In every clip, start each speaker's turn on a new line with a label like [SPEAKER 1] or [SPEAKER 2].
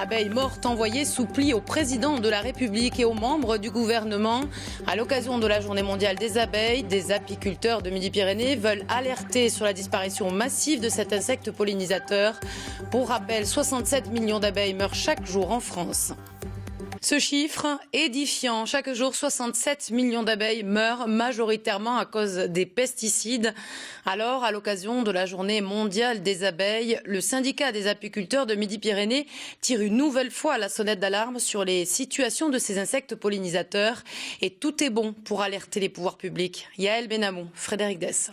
[SPEAKER 1] Abeilles mortes envoyées sous pli au président de la République et aux membres du gouvernement. À l'occasion de la journée mondiale des abeilles, des apiculteurs de Midi-Pyrénées veulent alerter sur la disparition massive de cet insecte pollinisateur. Pour rappel, 67 millions d'abeilles meurent chaque jour en France. Ce chiffre édifiant, chaque jour 67 millions d'abeilles meurent majoritairement à cause des pesticides. Alors, à l'occasion de la journée mondiale des abeilles, le syndicat des apiculteurs de Midi-Pyrénées tire une nouvelle fois la sonnette d'alarme sur les situations de ces insectes pollinisateurs. Et tout est bon pour alerter les pouvoirs publics. Yael Benamou, Frédéric Dess.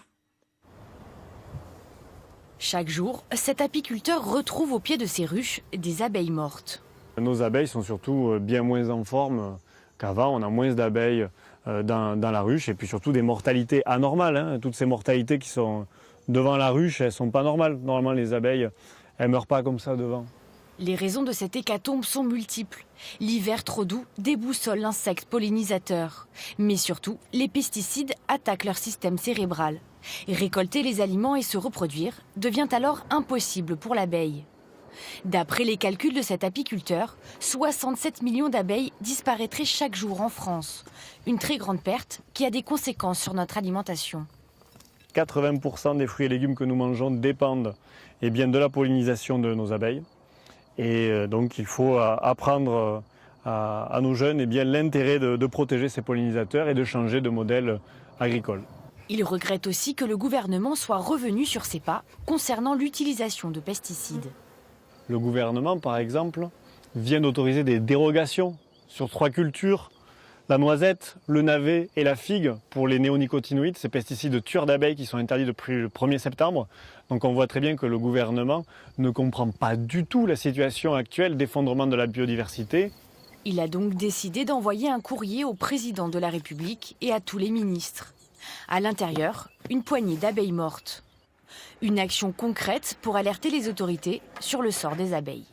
[SPEAKER 2] Chaque jour, cet apiculteur retrouve au pied de ses ruches des abeilles mortes.
[SPEAKER 3] Nos abeilles sont surtout bien moins en forme qu'avant. On a moins d'abeilles dans la ruche et puis surtout des mortalités anormales. Toutes ces mortalités qui sont devant la ruche, elles ne sont pas normales. Normalement, les abeilles, elles ne meurent pas comme ça devant.
[SPEAKER 2] Les raisons de cette hécatombe sont multiples. L'hiver trop doux déboussole l'insecte pollinisateur. Mais surtout, les pesticides attaquent leur système cérébral. Récolter les aliments et se reproduire devient alors impossible pour l'abeille. D'après les calculs de cet apiculteur, 67 millions d'abeilles disparaîtraient chaque jour en France. Une très grande perte qui a des conséquences sur notre alimentation.
[SPEAKER 3] 80% des fruits et légumes que nous mangeons dépendent de la pollinisation de nos abeilles. Et donc il faut apprendre à nos jeunes l'intérêt de protéger ces pollinisateurs et de changer de modèle agricole.
[SPEAKER 2] Il regrette aussi que le gouvernement soit revenu sur ses pas concernant l'utilisation de pesticides.
[SPEAKER 3] Le gouvernement, par exemple, vient d'autoriser des dérogations sur 3 cultures, la noisette, le navet et la figue, pour les néonicotinoïdes, ces pesticides tueurs d'abeilles qui sont interdits depuis le 1er septembre. Donc on voit très bien que le gouvernement ne comprend pas du tout la situation actuelle d'effondrement de la biodiversité.
[SPEAKER 2] Il a donc décidé d'envoyer un courrier au président de la République et à tous les ministres. À l'intérieur, une poignée d'abeilles mortes. Une action concrète pour alerter les autorités sur le sort des abeilles.